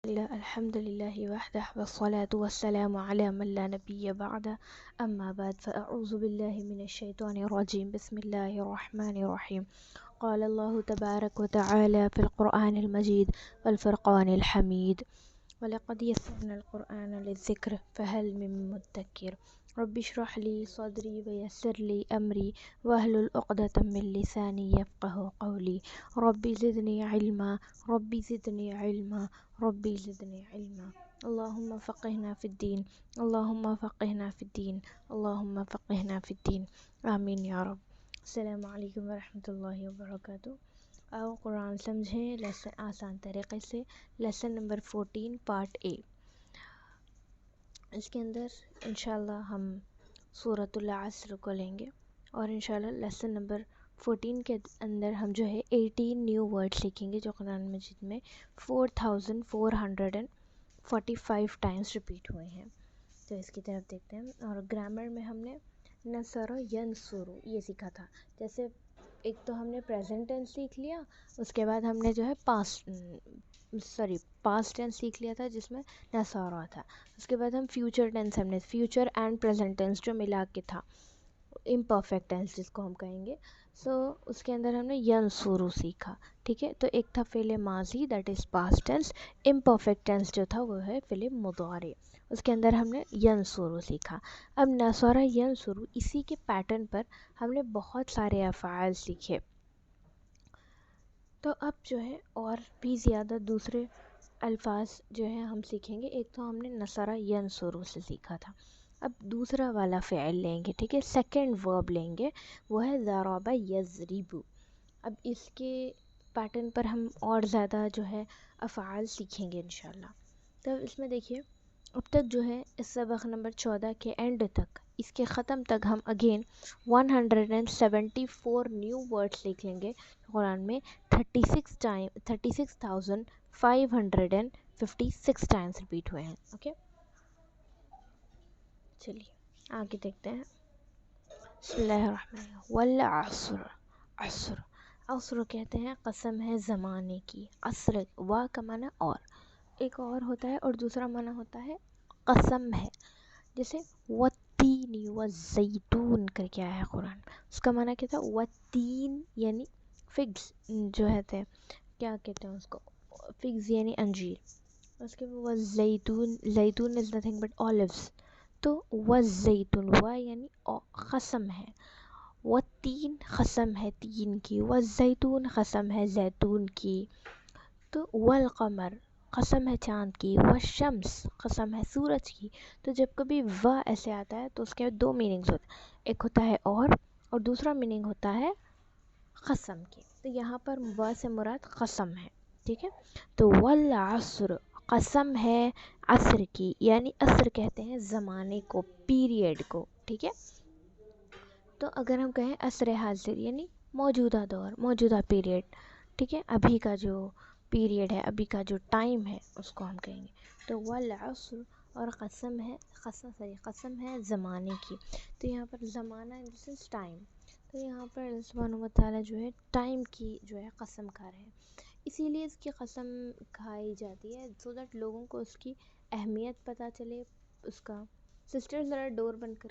الحمد لله وحده والصلاة والسلام على من لا نبي بعده أما بعد فأعوذ بالله من الشيطان الرجيم بسم الله الرحمن الرحيم قال الله تبارك وتعالى في القرآن المجيد والفرقان الحميد ولقد يسرنا القرآن للذكر فهل من مدكر رب اشرح لي صدري ويسر لي أمري واحلل عقدة من لساني يفقه قولي ربي زدني علما ربي زدني علما ربي زدني علما اللهم فقهنا في الدين اللهم فقهنا في الدين اللهم فقهنا في الدين آمین یا رب۔ السلام علیکم ورحمۃ اللہ وبرکاتہ۔ آؤ قرآن سمجھیں لیسن آسان طریقے سے۔ لیسن نمبر 14 پارٹ اے۔ اس کے اندر انشاءاللہ ہم سورۃ العصر کو لیں گے اور انشاءاللہ لیسن نمبر 14 کے اندر ہم جو ہے 18 نیو ورڈ سیکھیں گے جو قرآن مجید میں 4445 ٹائمز ریپیٹ ہوئے ہیں۔ تو اس کی طرف دیکھتے ہیں۔ اور گرامر میں ہم نے نصر ینصر یہ سیکھا تھا۔ جیسے ایک تو ہم نے پریزنٹ ٹینس سیکھ لیا، اس کے بعد ہم نے جو ہے پاسٹ ٹینس سیکھ لیا تھا جس میں نصارہ تھا۔ اس کے بعد ہم فیوچر ٹینس ہم نے فیوچر اینڈ پریزنٹ ٹینس جو ملا کے تھا، امپرفیکٹ ٹینس جس کو ہم کہیں گے، اس کے اندر ہم نے ینصرو سیکھا، ٹھیک ہے۔ تو ایک تھا فعل ماضی that is past tense, imperfect tense جو تھا وہ ہے فعل مضارع، اس کے اندر ہم نے ینصرو سیکھا۔ اب نصر ینصرو اسی کے پیٹرن پر ہم نے بہت سارے افعال سیکھے، تو اب جو ہے اور بھی زیادہ دوسرے الفاظ جو ہیں ہم سیکھیں گے۔ ایک تو ہم نے نصر ینصرو سے سیکھا تھا، اب دوسرا والا فعل لیں گے، ٹھیک ہے، سیکنڈ ورب لیں گے، وہ ہے ضرب یضرب۔ اب اس کے پیٹرن پر ہم اور زیادہ جو ہے افعال سیکھیں گے انشاءاللہ۔ تو اس میں دیکھیے اب تک جو ہے اس سبق نمبر 14 کے اینڈ تک، اس کے ختم تک ہم اگین 174 نیو ورڈ سیکھ لیں گے۔ قرآن میں 36,556 ٹائمز ریپیٹ ہوئے ہیں، اوکے۔ چلیے آگے دیکھتے ہیں۔ بسم اللہ الرحمن الرحیم۔ والعصر، عصر، عصر کہتے ہیں قسم ہے زمانے کی۔ عصر وا کا معنی اور، ایک اور ہوتا ہے اور دوسرا معنی ہوتا ہے قسم ہے، جیسے والتین والزیتون کر کے آیا ہے قرآن، اس کا معنی کیا تھا؟ والتین یعنی فگز جو ہے تھے، کیا کہتے ہیں اس کو، فگز یعنی انجیر، اس کے بعد والزیتون، زیتون از نتھنگ بٹ اولیوز، تو والزیتون وا یعنی قسم ہے، والتین قسم ہے تین کی، والزیتون قسم ہے زیتون کی، تو والقمر قسم ہے چاند کی، والشمس قسم ہے سورج کی۔ تو جب کبھی وا ایسے آتا ہے تو اس کے دو میننگز ہوتے ہیں، ایک ہوتا ہے اور دوسرا میننگ ہوتا ہے قسم کی۔ تو یہاں پر وا سے مراد قسم ہے، ٹھیک ہے۔ تو والعصر قسم ہے عصر کی، یعنی عصر کہتے ہیں زمانے کو، پیریڈ کو، ٹھیک ہے۔ تو اگر ہم کہیں عصر حاضر یعنی موجودہ دور، موجودہ پیریڈ، ٹھیک ہے، ابھی کا جو پیریڈ ہے، ابھی کا جو ٹائم ہے اس کو ہم کہیں گے۔ تو والعصر اور قسم ہے زمانے کی۔ تو یہاں پر زمانہ ان دی سینس ٹائم، تو یہاں پر اللہ سبحانہ و تعالیٰ جو ہے ٹائم کی جو ہے قسم کھا رہے ہیں، اسی لیے اس کی قسم کھائی جاتی ہے سو دیٹ لوگوں کو اس کی اہمیت پتہ چلے۔ اس کا سسٹر ذرا ڈور بند کر،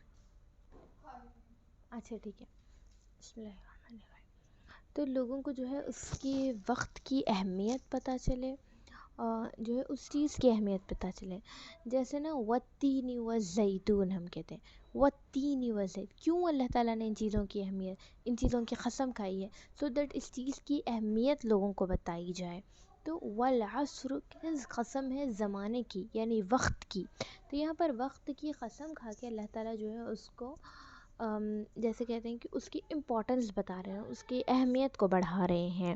اچھا ٹھیک ہے، بسم اللہ الرحمن الرحیم۔ تو لوگوں کو جو ہے اس کی وقت کی اہمیت پتہ چلے، اور جو ہے اس چیز کی اہمیت پتہ چلے، جیسے نا والتین والزیتون ہم کہتے ہیں، والتین والزیتون، کیوں اللہ تعالیٰ نے ان چیزوں کی اہمیت، ان چیزوں کی قسم کھائی ہے، سو دیٹ اس چیز کی اہمیت لوگوں کو بتائی جائے۔ تو والعصر قسم ہے زمانے کی یعنی وقت کی، تو یہاں پر وقت کی قسم کھا کے اللہ تعالیٰ جو ہے اس کو جیسے کہتے ہیں کہ اس کی امپورٹنس بتا رہے ہیں، اس کی اہمیت کو بڑھا رہے ہیں،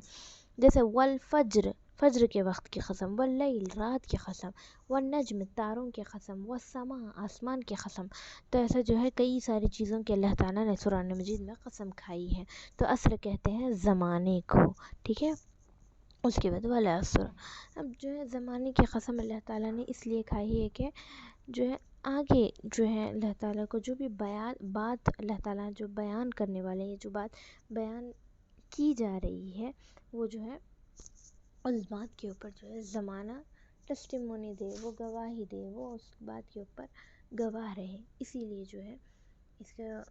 جیسے والفجر فجر کے وقت کی قسم، واللیل رات کی قسم، والنجم تاروں کی قسم، والسماء آسمان کی قسم۔ تو ایسا جو ہے کئی ساری چیزوں کی اللہ تعالیٰ نے قرآن مجید میں قسم کھائی ہے، تو عصر کہتے ہیں زمانے کو، ٹھیک ہے۔ اس کے بعد والعصر، اب جو ہے زمانے کی قسم اللہ تعالیٰ نے اس لیے کھائی ہے کہ جو ہے آگے جو ہے اللہ تعالیٰ کو جو بھی بات اللہ تعالیٰ جو بیان کرنے والے ہیں، جو بات بیان کی جا رہی ہے، وہ جو ہے اس بات کے اوپر جو ہے زمانہ ٹیسٹیمونی دے، وہ گواہی دے، وہ اس بات کے اوپر گواہ رہے، اسی لیے جو ہے اس کا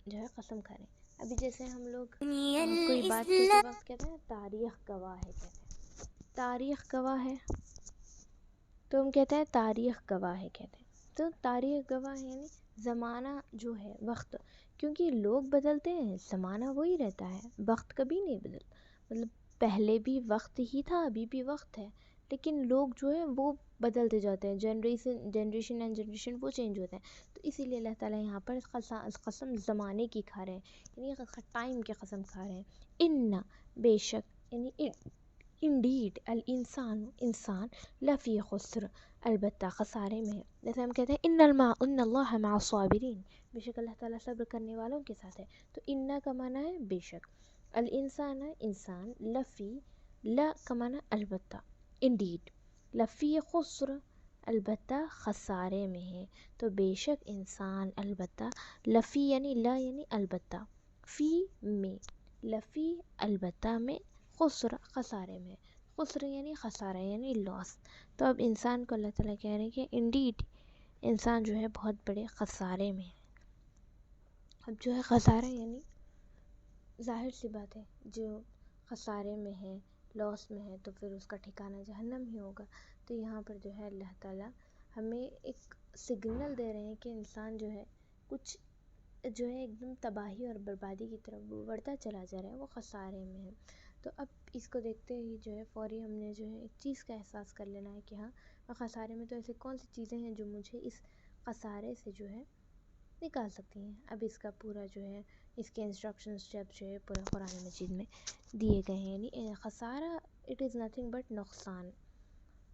جو ہے قسم کھائیں۔ ابھی جیسے ہم لوگ کوئی بات کہتے وقت کہتے ہیں تاریخ گواہ ہے، کہتے ہیں تاریخ گواہ ہے، تو ہم کہتے ہیں تاریخ گواہ ہے، کہتے ہیں تو تاریخ گواہ ہے یعنی زمانہ جو ہے، وقت، کیونکہ لوگ بدلتے ہیں، زمانہ وہی رہتا ہے، وقت کبھی نہیں بدلتا، مطلب پہلے بھی وقت ہی تھا، ابھی بھی وقت ہے، لیکن لوگ جو ہے وہ بدلتے جاتے ہیں، جنریشن اینڈ جنریشن وہ چینج ہوتے ہیں، تو اسی لیے اللہ تعالیٰ یہاں پر قسم زمانے کی کھا رہے ہیں، یعنی ٹائم کی قسم کھا رہے ہیں۔ ان بے شک یعنی انڈیڈ انسان لفی خسر البتہ خسارے میں ہے، جیسے ہم کہتے ہیں ان اللہ مع الصابرین، بے شک اللہ تعالیٰ صبر کرنے والوں کے ساتھ ہے، تو ان کا معنی ہے بے شک، الانسان انسان، لفی لا کا معنی البتہ، انڈیڈ لفی خسر البتہ خسارے میں ہے، تو بے شک انسان البتہ، لفی یعنی لا یعنی البتہ، فی میں، لفی البتہ میں، خسر خسارے میں، خسر یعنی خسارہ یعنی لاس، تو اب انسان کو اللہ تعالیٰ کہہ رہے ہیں کہ انڈیڈ انسان جو ہے بہت بڑے خسارے میں ہے۔ اب جو ہے خسارہ یعنی ظاہر سی بات ہے، جو خسارے میں ہے، لاس میں ہے، تو پھر اس کا ٹھکانہ جہنم ہی ہوگا، تو یہاں پر جو ہے اللہ تعالیٰ ہمیں ایک سگنل دے رہے ہیں کہ انسان جو ہے کچھ جو ہے ایک دم تباہی اور بربادی کی طرف بڑھتا چلا جا رہا ہے، وہ خسارے میں ہے، تو اب اس کو دیکھتے ہی جو ہے فوری ہم نے جو ہے ایک چیز کا احساس کر لینا ہے کہ ہاں میں خسارے میں، تو ایسے کون سی چیزیں ہیں جو مجھے اس خسارے سے جو ہے نکال سکتی ہیں۔ اب اس کا پورا جو ہے اس کے انسٹرکشن اسٹیپ جو ہے پورا قرآن مجید میں دیے گئے ہیں، یعنی خسارہ اٹ از نتھنگ بٹ نقصان،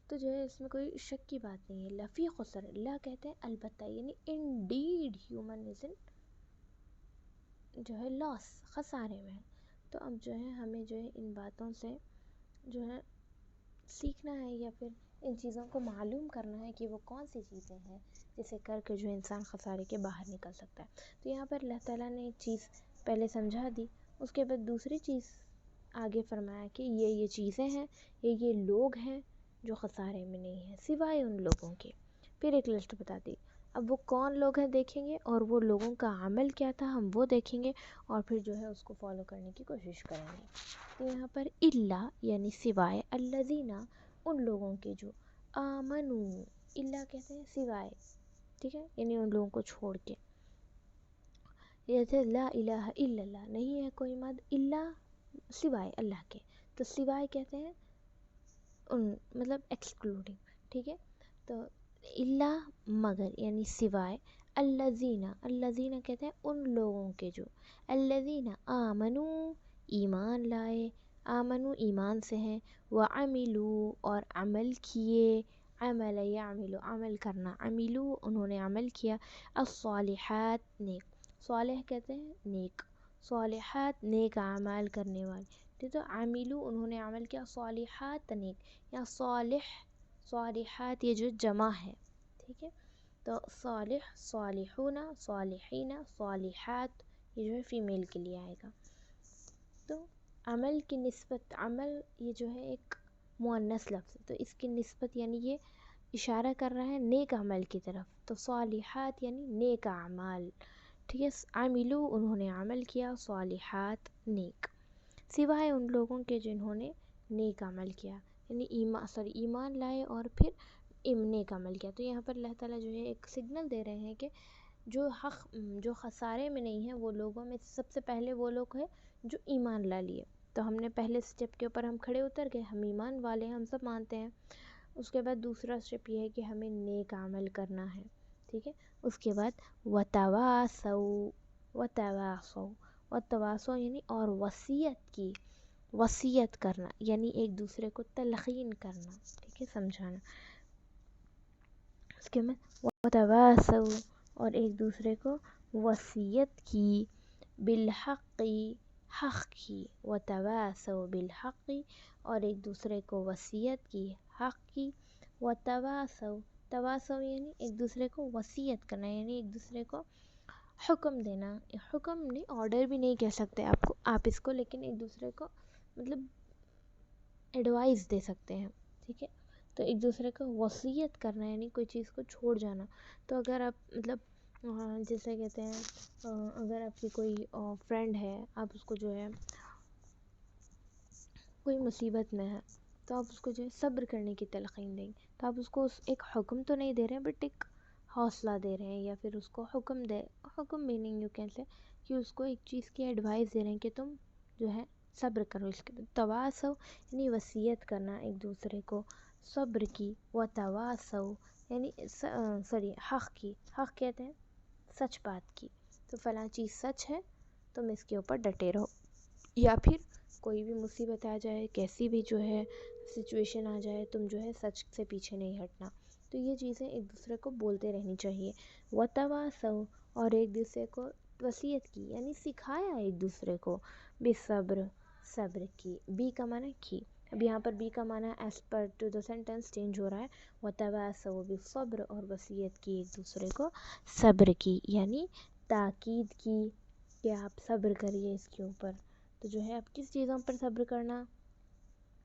تو جو ہے اس میں کوئی شک کی بات نہیں ہے۔ لفی خسر، اللہ کہتے ہیں البتہ یعنی انڈیڈ ہیومن از ان جو ہے لاس، خسارے میں، تو اب جو ہے ہمیں جو ہے ان باتوں سے جو ہے سیکھنا ہے، یا پھر ان چیزوں کو معلوم کرنا ہے کہ وہ کون سی چیزیں ہیں جسے کر کے جو انسان خسارے کے باہر نکل سکتا ہے۔ تو یہاں پر اللہ تعالیٰ نے ایک چیز پہلے سمجھا دی، اس کے بعد دوسری چیز آگے فرمایا کہ یہ چیزیں ہیں، یہ لوگ ہیں جو خسارے میں نہیں ہیں سوائے ان لوگوں کے، پھر ایک لسٹ بتا دی، اب وہ کون لوگ ہیں دیکھیں گے، اور وہ لوگوں کا عمل کیا تھا ہم وہ دیکھیں گے، اور پھر جو ہے اس کو فالو کرنے کی کوشش کریں گے۔ تو یہاں پر الا یعنی سوائے، الذین ان لوگوں کے جو آمنو، الا کہتے ہیں سوائے، ٹھیک ہے، یعنی ان لوگوں کو چھوڑ کے، جیسے لا الہ الا اللہ، نہیں ہے کوئی معبود الا سوائے اللہ کے، تو سوائے کہتے ہیں ان مطلب ایکسکلوڈنگ، ٹھیک ہے، تو الا مگر یعنی سوائے، الذین کہتے ہیں ان لوگوں کے جو، الذین آمنو ایمان لائے، آمنو ایمان سے ہیں، وعملوا اور عمل کیے، عمل یعمل عمل کرنا، عملوا انہوں نے عمل کیا، الصالحات نیک، صالح کہتے ہیں نیک، صالحات نیک اعمال کرنے والے، ٹھیک، تو عملوا انہوں نے عمل کیا، صالحات نیک، یا صالح صالحات یہ جو جمع ہے، ٹھیک ہے، تو صالح صالحون صالحین صالحات یہ جو ہے فیمیل کے لیے آئے گا، تو عمل کی نسبت، عمل یہ جو ہے ایک مؤنث لفظ ہے، تو اس کی نسبت یعنی یہ اشارہ کر رہا ہے نیک عمل کی طرف، تو صالحات یعنی نیک اعمال، ٹھیک ہے، عملو انہوں نے عمل کیا، صالحات نیک، سوائے ان لوگوں کے جنہوں نے نیک عمل کیا، یعنی ایمان لائے اور پھر نیک عمل کیا، تو یہاں پر اللہ تعالیٰ جو ہے ایک سگنل دے رہے ہیں کہ جو خسارے میں نہیں ہیں، وہ لوگوں میں سب سے پہلے وہ لوگ ہیں جو ایمان لا لیے، تو ہم نے پہلے سٹیپ کے اوپر ہم کھڑے اتر گئے، ہم ایمان والے ہیں، ہم سب مانتے ہیں، اس کے بعد دوسرا سٹیپ یہ ہے کہ ہمیں نیک عمل کرنا ہے، ٹھیک ہے، اس کے بعد وتواصوا یعنی اور وصیت کی، وصیت کرنا یعنی ایک دوسرے کو تلقین کرنا، ٹھیک ہے، سمجھانا، اس کے بعد وتواصوا اور ایک دوسرے کو وصیت کی، بالحق حق کی، وتواصوا بالحق اور ایک دوسرے کو وصیت کی حق کی، تواصوا یعنی ایک دوسرے کو وصیت کرنا، یعنی ایک دوسرے کو حکم دینا، حکم نہیں آرڈر بھی نہیں کہہ سکتے آپ اس کو، لیکن ایک دوسرے کو مطلب ایڈوائز دے سکتے ہیں، ٹھیک ہے، تو ایک دوسرے کو وصیت کرنا یعنی کوئی چیز کو چھوڑ جانا. تو اگر آپ مطلب جیسے کہتے ہیں اگر آپ کی کوئی فرینڈ ہے، آپ اس کو جو ہے کوئی مصیبت میں ہے تو آپ اس کو جو ہے صبر کرنے کی تلقین دیں. تو آپ اس کو ایک حکم تو نہیں دے رہے ہیں بٹ ایک حوصلہ دے رہے ہیں، یا پھر اس کو حکم میننگ یو کین سے کہ اس کو ایک چیز کی ایڈوائس دے رہے ہیں کہ تم جو ہے صبر کرو. اس کے بعد تواصو یعنی وصیت کرنا ایک دوسرے کو صبر کی، و تواصو یعنی حق کہتے ہیں سچ بات کی. تو فلاں چیز سچ ہے، تم اس کے اوپر ڈٹے رہو. یا پھر کوئی بھی مصیبت آ جائے، کیسی بھی جو ہے سچویشن آ جائے، تم جو ہے سچ سے پیچھے نہیں ہٹنا. تو یہ چیزیں ایک دوسرے کو بولتے رہنی چاہیے. وتواصو اور ایک دوسرے کو وصیت کی یعنی سکھایا ایک دوسرے کو بالصبر، صبر کی. بی کا معنی کی، اب یہاں پر بی کا معنی as per to the sentence change ہو رہا ہے. وتواصو بالصبر اور وصیت کی ایک دوسرے کو صبر کی یعنی تاکید کی کہ آپ صبر کریے اس کے اوپر. تو جو ہے آپ کس چیزوں پر صبر کرنا،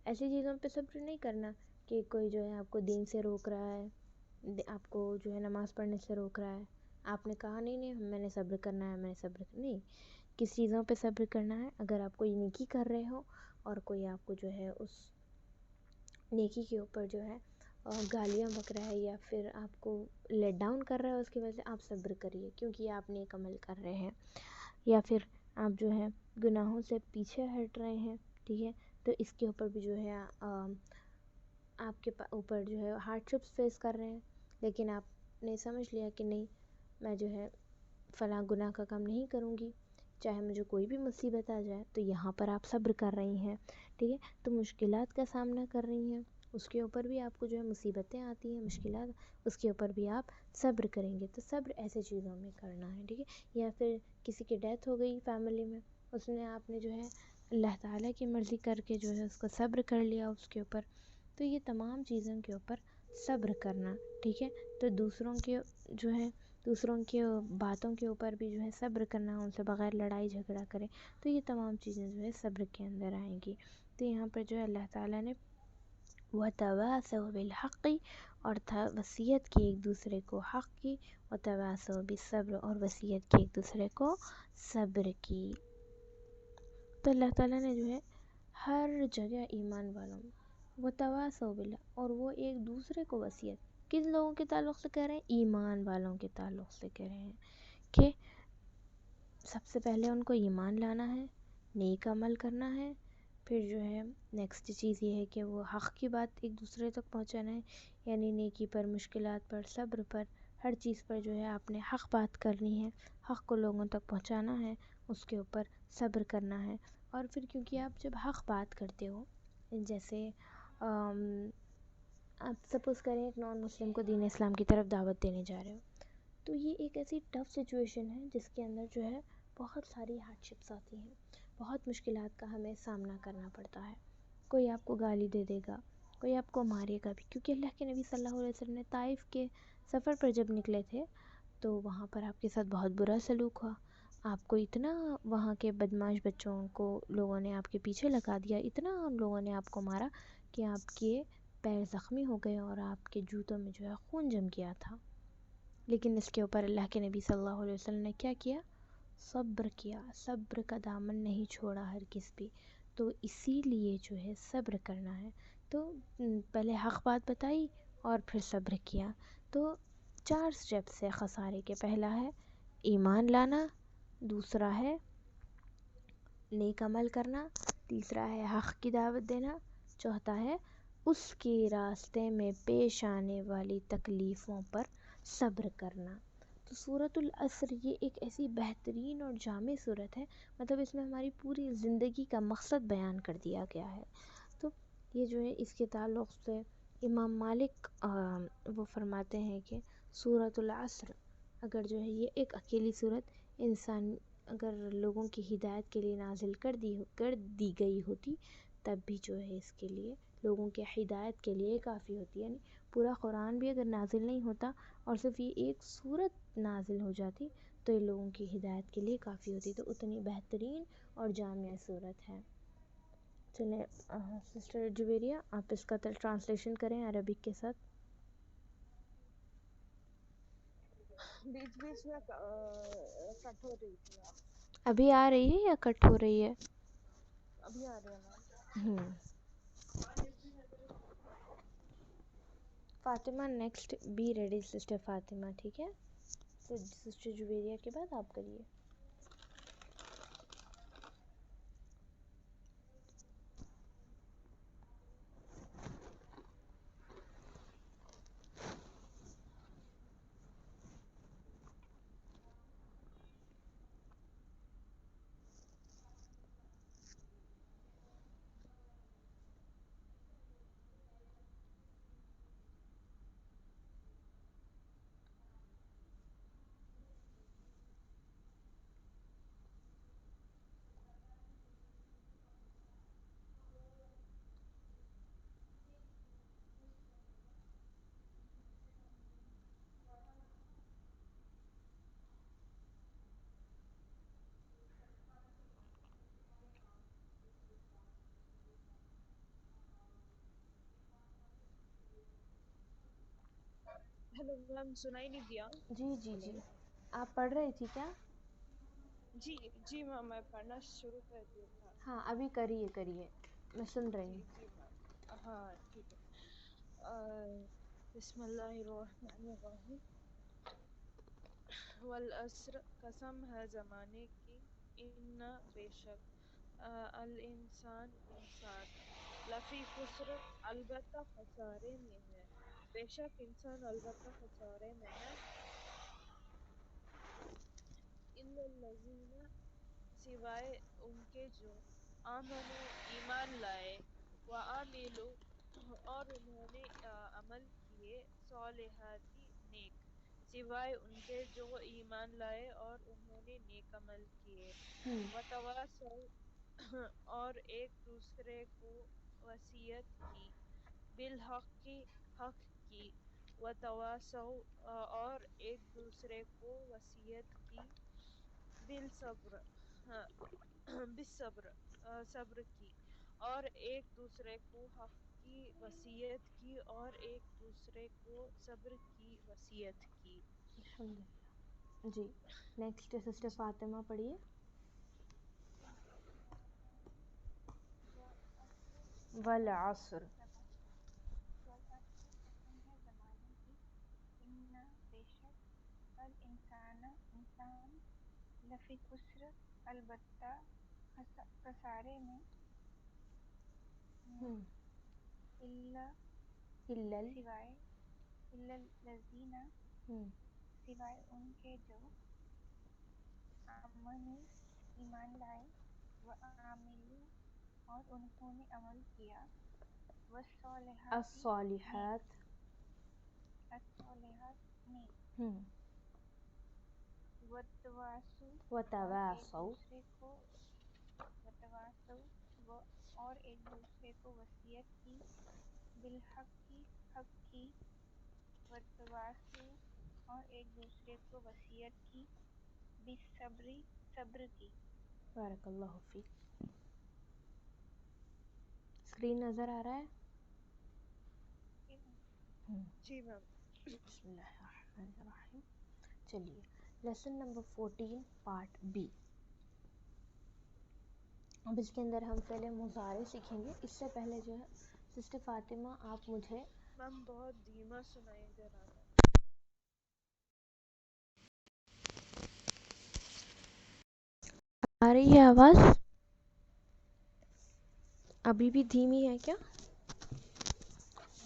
ایسی چیزوں پہ صبر نہیں کرنا کہ کوئی جو ہے آپ کو دین سے روک رہا ہے، آپ کو جو ہے نماز پڑھنے سے روک رہا ہے، آپ نے کہا نہیں میں نے صبر کرنا ہے، میں نے صبر نہیں. کس چیزوں پہ صبر کرنا ہے؟ اگر آپ کوئی نیکی کر رہے ہو اور کوئی آپ کو جو ہے اس نیکی کے اوپر جو ہے گالیاں بک رہا ہے یا پھر آپ کو لیٹ ڈاؤن کر رہا ہے، اس کی وجہ سے آپ صبر کریے کیونکہ آپ نیک عمل کر رہے ہیں. یا پھر آپ جو ہے گناہوں سے پیچھے ہٹ رہے ہیں، ٹھیک ہے، تو اس کے اوپر بھی جو ہے آپ کے اوپر جو ہے ہارڈ شپس فیس کر رہے ہیں، لیکن آپ نے سمجھ لیا کہ نہیں میں جو ہے فلاں گناہ کا کام نہیں کروں گی چاہے مجھے کوئی بھی مصیبت آ جائے. تو یہاں پر آپ صبر کر رہی ہیں، ٹھیک ہے. تو مشکلات کا سامنا کر رہی ہیں، اس کے اوپر بھی آپ کو جو ہے مصیبتیں آتی ہیں، مشکلات، اس کے اوپر بھی آپ صبر کریں گے. تو صبر ایسے چیزوں میں کرنا ہے، ٹھیک ہے. یا پھر کسی کی ڈیتھ ہو گئی فیملی میں، اس نے آپ نے جو ہے اللہ تعالیٰ کی مرضی کر کے جو ہے اس کو صبر کر لیا اس کے اوپر. تو یہ تمام چیزوں کے اوپر صبر کرنا، ٹھیک ہے. تو دوسروں کے جو ہے دوسروں کے باتوں کے اوپر بھی جو ہے صبر کرنا، ان سے بغیر لڑائی جھگڑا کریں. تو یہ تمام چیزیں جو ہے صبر کے اندر آئیں گی. تو یہاں پر جو ہے اللہ تعالیٰ نے وَتَوَاصَوْا بِالْحَقِّ اور وصیت کی ایک دوسرے کو حق کی، وَتَوَاصَوْا بِالصَّبْرِ اور وصیت کی ایک دوسرے کو صبر کی. تو اللہ تعالیٰ نے جو ہے ہر جگہ ایمان والوں وَتَوَاصَوْا بِالْحَقِّ اور وہ ایک دوسرے کو وصیت کن لوگوں کے تعلق سے کہہ رہے ہیں؟ ایمان والوں کے تعلق سے کہہ رہے ہیں کہ سب سے پہلے ان کو ایمان لانا ہے، نیک عمل کرنا ہے. پھر جو ہے نیکسٹ چیز یہ ہے کہ وہ حق کی بات ایک دوسرے تک پہنچانا ہے، یعنی نیکی پر، مشکلات پر، صبر پر، ہر چیز پر جو ہے آپ نے حق بات کرنی ہے، حق کو لوگوں تک پہنچانا ہے، اس کے اوپر صبر کرنا ہے. اور پھر کیونکہ آپ جب حق بات کرتے ہو، جیسے آپ سپوز کریں ایک نان مسلم کو دین اسلام کی طرف دعوت دینے جا رہے ہو، تو یہ ایک ایسی ٹف سچویشن ہے جس کے اندر جو ہے بہت ساری ہارڈ شپس آتی ہیں، بہت مشکلات کا ہمیں سامنا کرنا پڑتا ہے. کوئی آپ کو گالی دے دے گا، کوئی آپ کو مارے گا بھی، کیونکہ اللہ کے نبی صلی اللہ علیہ وسلم نے طائف کے سفر پر جب نکلے تھے تو وہاں پر آپ کے ساتھ بہت برا سلوک ہوا. آپ کو اتنا وہاں کے بدمعاش بچوں کو لوگوں نے آپ کے پیچھے لگا دیا، اتنا ان لوگوں نے آپ کو مارا کہ آپ کے پیر زخمی ہو گئے اور آپ کے جوتوں میں جو ہے خون جم گیا تھا. لیکن اس کے اوپر اللہ کے نبی صلی اللہ علیہ وسلم نے کیا کیا؟ صبر کیا، صبر کا دامن نہیں چھوڑا ہرگز بھی. تو اسی لیے جو ہے صبر کرنا ہے. تو پہلے حق بات بتائی اور پھر صبر کیا. تو 4 سٹیپس ہے خسارے کے. پہلا ہے ایمان لانا، دوسرا ہے نیک عمل کرنا، تیسرا ہے حق کی دعوت دینا، چوتھا ہے اس کے راستے میں پیش آنے والی تکلیفوں پر صبر کرنا. تو سورۃ العصر یہ ایک ایسی بہترین اور جامع سورت ہے، مطلب اس میں ہماری پوری زندگی کا مقصد بیان کر دیا گیا ہے. تو یہ جو ہے اس کے تعلق سے امام مالک وہ فرماتے ہیں کہ سورۃ العصر اگر جو ہے یہ ایک اکیلی سورت انسان اگر لوگوں کی ہدایت کے لیے نازل کر دی گئی ہوتی تب بھی جو ہے اس کے لیے لوگوں کے ہدایت کے لیے کافی ہوتی. یعنی پورا قرآن بھی اگر نازل نہیں ہوتا اور صرف یہ ایک سورت نازل ہو جاتی تو یہ لوگوں کی ہدایت کے لیے کافی ہوتی. تو اتنی بہترین اور جامع سورت ہے. چلیں سسٹر جویریہ آپ اس کا ٹرانسلیشن کریں عربک کے ساتھ. بیچ بیچ میں کٹ ہو رہی تھی آپ. ابھی آ رہی ہے یا کٹ ہو رہی ہے؟ ابھی آ رہی ہے ma'am. Fatima next be ready sister Fatima. ٹھیک ہے تو سسٹر جویریہ کے بعد آپ کریے. ہیلو میم سنائی نہیں دیا. جی جی جی آپ پڑھ رہی تھی کیا؟ جی جی میم میں پڑھنا شروع کر دیا تھا. ہاں ابھی کریے میں سن رہی جی ہوں. جی میم ہاں ٹھیک ہے. بسم اللہ الرحمن الرحیم. والعصر قسم ہے زمانے کی. ان بے شک انسان لفی خسر البتہ خسارے میں ہے. بے شک انسان البتہ خسارے میں ہے. الا الذین سوائے ان کے جو آمنوا ایمان لائے وعملوا اور انہوں نے عمل کیے صالحاتی نیک. سوائے ان کے جو ایمان لائے اور انہوں نے نیک عمل کیے. وتواصوا اور ایک دوسرے کو وصیت کی بالحق حق کی. وتواصوا اور ایک دوسرے کو وصیت کی بالصبر بالصبر صبر کی. اور ایک دوسرے کو حق کی وصیت کی اور ایک دوسرے کو صبر کی وصیت کی. الحمدللہ. جی نیکسٹ سسٹر فاطمہ پڑھیے. والعصر والعصر قسم ہے زمانے کی. ان بے شک انسان لفی خسر البتہ خسارے میں. الا سوائے الا الذین سوائے ان کے جو آمنوا ایمان لائے وعملوا اور انہوں نے عمل کیا والصالحات الصالحات نیک وتواصوا وتواصوا اور ایک دوسرے کو وصیت کی بالحق حق کی. وتواصوا اور ایک دوسرے کو وصیت کی بالصبر صبر کی. بارک اللہ فیک. اسکرین نظر آ رہا ہے؟ جی میم. بسم اللہ الرحمن الرحیم. چلیے لیسن نمبر 14 پارٹ بی. اب اس کے اندر ہم پہلے مضارع سیکھیں گے. اس سے پہلے جو ہے سسٹر فاطمہ آپ مجھے میم بہت دھیما سنائی دے رہا ہے. آ رہی ہے آواز؟ ابھی بھی دھیمی ہے کیا؟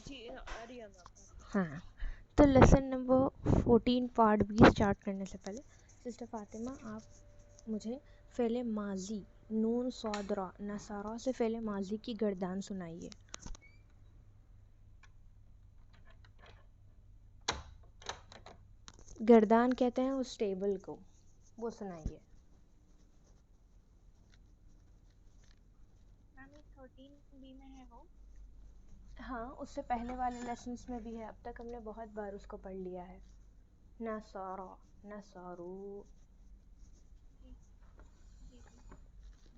جی آ رہی ہے میم. ہاں تو lesson number 14 part B start کرنے سے پہلے سسٹر فاطمہ آپ مجھے فعل ماضی نون صاد را نصارہ سے فعل ماضی کی گردان سنائیے. گردان کہتے ہیں اس ٹیبل کو، وہ سنائیے. میم یہ 13 بی میں ہے وہ. ہاں اس سے پہلے والے لیسنس میں بھی ہے. اب تک ہم نے بہت بار اس کو پڑھ لیا ہے. نصارہ نصارو. جی جی جی.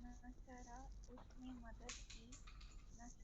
نصرہ اس نے مدد کی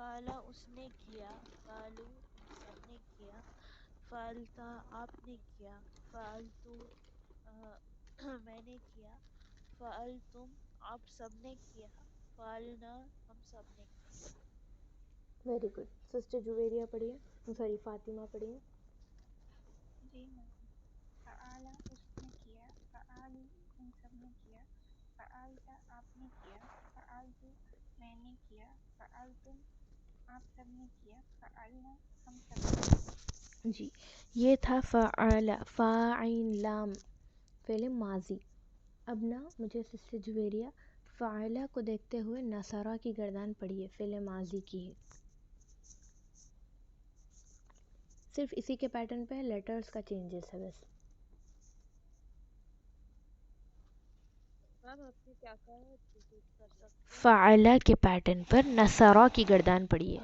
فعلا اس نے کیا، فعلو تم سب نے کیا، فعلتا آپ نے کیا، فعلتو میں نے کیا، فعلتم آپ سب نے کیا، فعلنا ہم سب نے کیا۔ ویری گڈ سسٹر جویریہ پڑھیے، سوری فاطمہ پڑھیے۔ جی میم، فعالا اس نے کیا، فعالو تم سب نے کیا، فعالتا آپ نے کیا، فعالتو میں نے کیا، فعالتم آپ سب نے کیا، فعلنا ہم سب نے کیا۔ جی یہ تھا فعل، فاعل لام فعل ماضی۔ اب نا مجھے سسٹر جویریہ فعلہ کو دیکھتے ہوئے نصرہ کی گردان پڑھیے، فعل ماضی کی ہے، صرف اسی کے پیٹرن پہ لیٹرز کا چینجز ہے بس۔ میم آپ نے کیا کہا ہے، ریپیٹ کر سکتے ہیں؟ فعلہ کے پیٹرن پر نصرہ کی گردان پڑھیے،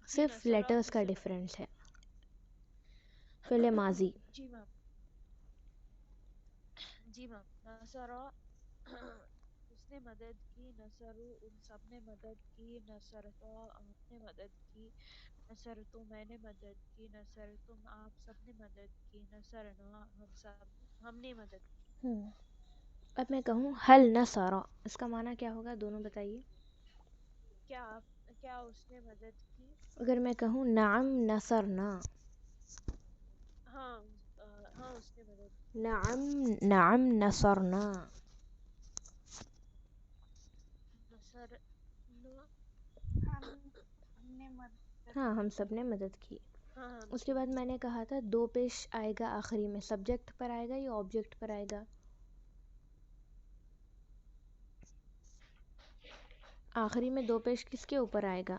جی صرف نصرہ لیٹرز کا کس سے مدد؟ ڈفرینس ہے۔ فعل ماضی جی میم، جی میم، نصرہ اس نے مدد کی، نصرو ان سب نے مدد کی، نصرتا آپ نے مدد کی، نصرتو میں نے مدد کی، نصرتم آپ سب نے مدد کی، نصرنا ہم نے مدد کی۔ اب میں کہوں حل نصرہ، اس کا معنی کیا ہوگا، دونوں بتائیے۔ کیا اس نے مدد کی؟ اگر میں کہوں نعم نصرنا، ہاں ہاں اس نے مدد کی۔ نعم نعم نصرنا، نصرنا ہم نے مدد ہاں ہم کی۔ سب نے مدد کی۔ ہاں ہم اس کے سب بعد نے میں نے کہا تھا دو پیش آئے گا آخری میں، سبجیکٹ پر آئے گا یا آبجیکٹ پر آئے گا؟ آخری میں دو پیش کس کے اوپر آئے گا؟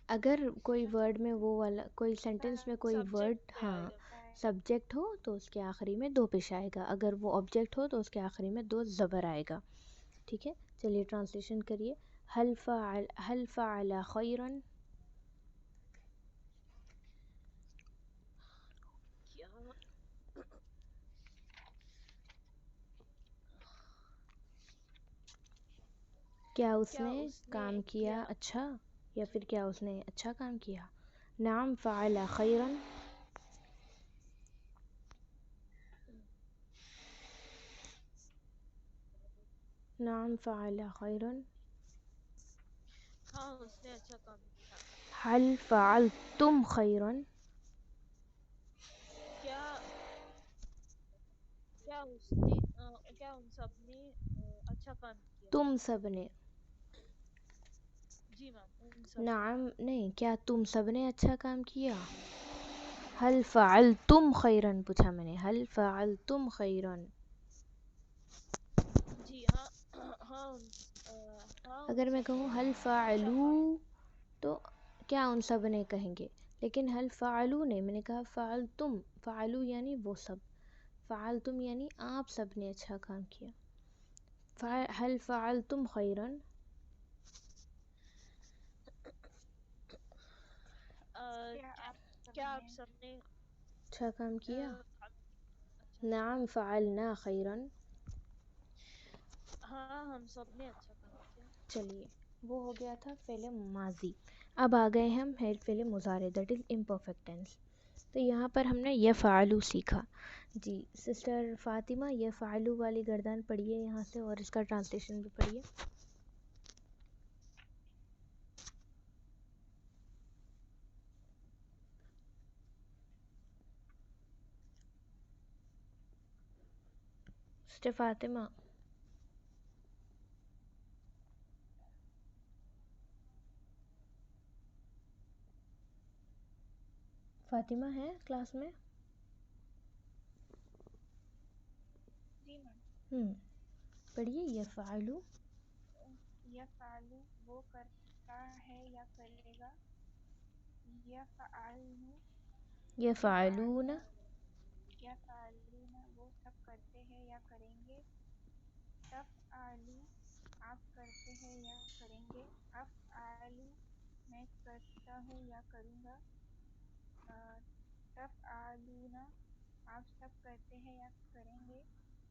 اگر کوئی ورڈ میں وہ والا، کوئی سینٹینس میں کوئی ورڈ سبجیکٹ پہ آئے ہاں گا۔ سبجیکٹ ہو تو اس کے آخری میں دو پیش آئے گا، اگر وہ آبجیکٹ ہو تو اس کے آخری میں دو زبر آئے گا، ٹھیک ہے۔ چلیے ٹرانسلیشن کریے۔ حل فعل خیرا، کیا کیا اس کیا نے اس نے کام کیا کیا؟ اچھا، یا پھر کیا اس نے اچھا کام کیا؟ نعم فعل خیرا، نعم فعل خیرا، ہاں اس نے اچھا کام کیا۔ حل فعلتم خیرا، کیا کیا ان سب نے اچھا کام کیا؟ تم سب نے، جی میم ان سب نے۔ نعم نہیں، کیا تم سب نے اچھا کام کیا؟ حل فعلتم خیرا پوچھا میں نے، حل فعلتم خیرا۔ جی ہاں ہاں ان اگر میں سب کہوں نے حل اچھا فعلو کام۔ تو کیا ان سب نے کہیں گے، لیکن حل فعلو نہیں، میں نے کہا فعلتم، فعلو یعنی وہ سب، فعلتم یعنی آپ سب نے اچھا کام کیا۔ حل فعلتم خیرا، کیا آپ سب کیا نے آپ سب نے اچھا کام کیا؟ اچھا کام نعم فعلنا خیرا۔ ہاں ہم سب نے اچھا کام کیا۔ چلیے وہ ہو گیا تھا فعل ماضی۔ اب آ گئے ہم فعل مضارع، دیٹ از امپرفیکٹ ٹینس۔ تو یہاں پر ہم نے یفعلو سیکھا۔ جی سسٹر فاطمہ یفعلو والی گردان پڑھیے یہاں سے، اور اس کا ٹرانسلیشن بھی پڑھیے۔ سسٹر فاطمہ، فاطمہ ہے کلاس میں؟ جی میم، پڑھیے یفعلو، یفعلو وہ کرتا ہے یا کرے گا، یفعلن یفعلون، یفعلون یفعلون وہ سب کرتے ہیں یا کریں گے، تفعلوا آپ کرتے ہیں یا کریں گے، افعلوا میں کرتا ہوں یا کروں گا، تفعلون آپ سب کرتے ہیں یا کریں گے،